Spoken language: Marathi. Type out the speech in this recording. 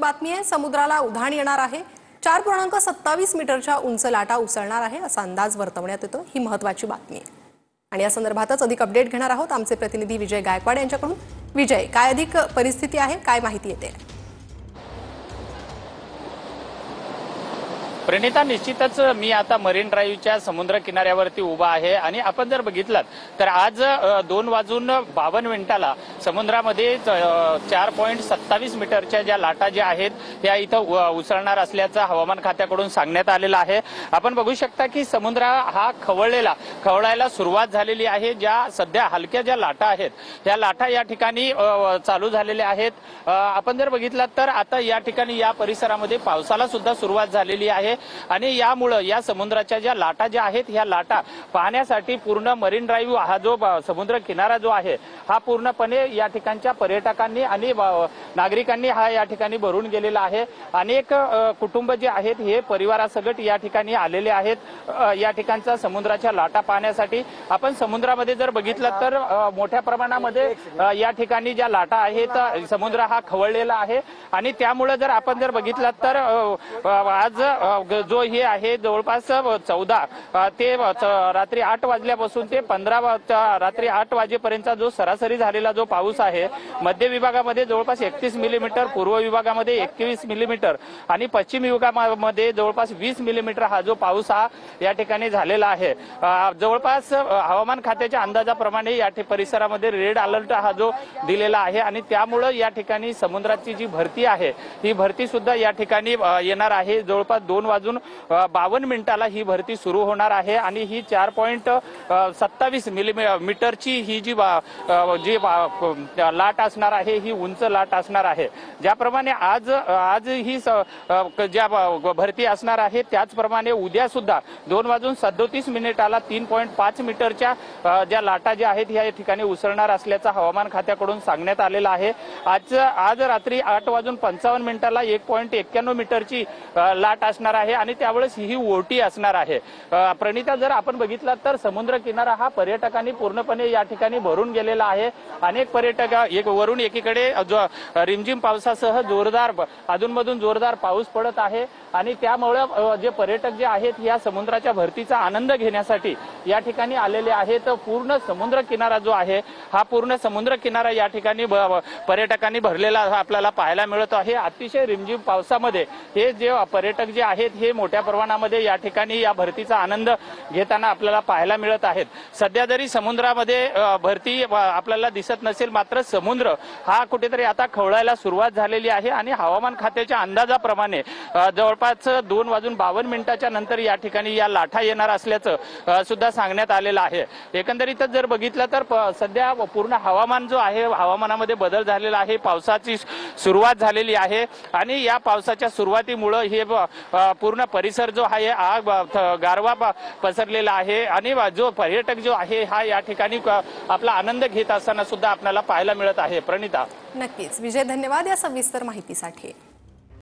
बातमी आहे। समुद्राला उधाण येणार आहे। 4.27 मीटरच्या उंच लाटा उसळणार आहे असा अंदाज वर्तवण्यात येतो। ही महत्त्वाची बातमी आहे आणि या संदर्भातच अधिक अपडेट घेणार आहोत आमचे प्रतिनिधी विजय गायकवाड यांच्याकडून। विजय, काय अधिक परिस्थिती आहे, काय माहिती येते? प्रणिता, निश्चितच मी आता मरीन ड्राईव्हच्या समुद्र किनाऱ्यावरती उभा आहे आणि आपण जर बघितलं तर आज 2:52 समुद्रामध्ये 4.27 मीटरच्या ज्या लाटा ज्या आहेत त्या इथं उसळणार असल्याचं हवामान खात्याकडून सांगण्यात आलेलं आहे। आपण बघू शकता की समुद्र हा खवळायला सुरुवात झालेली आहे। ज्या सध्या हलक्या ज्या लाटा आहेत त्या लाटा या ठिकाणी चालू झालेल्या आहेत। आपण जर बघितलं तर आता या ठिकाणी या परिसरामध्ये पावसाला सुद्धा सुरुवात झालेली आहे आणि यामुळे या समुद्राच्या ज्या लाटा ज्या आहेत ह्या लाटा पाहण्यासाठी पूर्ण मरीन ड्राईव्ह हा जो समुद्र किनारा जो आहे हा पूर्णपणे या ठिकाणच्या पर्यटकांनी आणि नागरिकांनी हा या ठिकाणी भरून गेलेला आहे। अनेक कुटुंब जे आहेत हे परिवारासकट या ठिकाणी आलेले आहेत या ठिकाणच्या समुद्राच्या लाटा पाहण्यासाठी। आपण समुद्रामध्ये जर बघितलं तर मोठ्या प्रमाणामध्ये या ठिकाणी ज्या लाटा आहेत समुद्र हा खवळलेला आहे आणि त्यामुळे जर आपण जर बघितलं तर आज जो हे आहे जवळपास 14 ते रात्री 8 वाजल्यापासून ते 15 रात्री 8 वाजेपर्यंतचा जो सरासरी झालेला जो पाऊस आहे मध्य विभागामध्ये जवळपास 31 मिलीमीटर, पूर्व विभागामध्ये 21 मिलीमीटर आणि पश्चिम विभागामध्ये जवळपास 20 मिलीमीटर हा जो पाऊस हा या ठिकाणी झालेला आहे। जवळपास हवामान खात्याच्या अंदाजाप्रमाणे या परिसरामध्ये रेड अलर्ट हा जो दिलेला आहे आणि त्यामुळे या ठिकाणी समुद्राची जी भरती आहे ही भरती सुद्धा या ठिकाणी येणार आहे। जवळपास 2:52 ही भरती सुरू होणार आहे आणि ही 4.27 मिलीमीटरची ही जी लाट असणार आहे ही उंच लाट असणार आहे। ज्याप्रमाणे आज ही ज्या भरती असणार आहे त्याचप्रमाणे उद्या सुद्धा 2:37 3.5 मीटरच्या ज्या लाटा ज्या आहेत या ठिकाणी उसळणार असल्याचं हवामान खात्याकडून सांगण्यात आलेलं आहे। आज रात्री 8:55 1.91 मीटरची लाट असणार आहे आणि त्यावेळेस ही ओटी असणार आहे। प्रणिता, जर आपण बघितलं तर समुद्र किनारा हा पर्यटकांनी पूर्णपणे या ठिकाणी भरून गेलेला आहे। अनेक पर्यटक वरून एकीकडे रिमझिम पावसासह जोरदार अधूनमधून जोरदार पाऊस पडत आहे आणि त्यामुळे जे पर्यटक जे आहेत या समुद्राच्या भरतीचा आनंद घेण्यासाठी या ठिकाणी आलेले आहेत। पूर्ण समुद्र किनारा जो आहे हा पूर्ण समुद्र किनारा या ठिकाणी पर्यटकांनी भरलेला आपल्याला पाहायला मिळत आहे। अतिशय रिमझिम पावसामध्ये हे जे पर्यटक जे आहेत हे मोठ्या प्रमाणामध्ये या ठिकाणी या भरतीचा आनंद घेताना आपल्याला पाहायला मिळत आहेत। सध्या जरी समुद्रामध्ये भरती आपल्याला दिसत नसेल मात्र समुद्र हा कुठेतरी आता खवळायला सुरुवात झालेली आहे आणि हवामान खात्याच्या अंदाजाप्रमाणे जवळपास 2:52 नंतर या ठिकाणी या लाटा येणार असल्याचं सुद्धा सांगण्यात आलेलं आहे। एकंदरीतच जर बघितलं तर सध्या पूर्ण हवामान जो आहे हवामानामध्ये बदल झालेला आहे। पावसाची सुरुवात झालेली आहे आणि या पावसाच्या सुरुवातीमुळे हे पूर्ण परिसर जो आहे गारवा पसरलेला आहे आणि जो पर्यटक जो आहे हा या ठिकाणी आपला आनंद घेत असताना सुद्धा आपल्याला पाहायला मिळत आहे। प्रणिता, नक्कीच विजय, धन्यवाद या सविस्तर माहितीसाठी।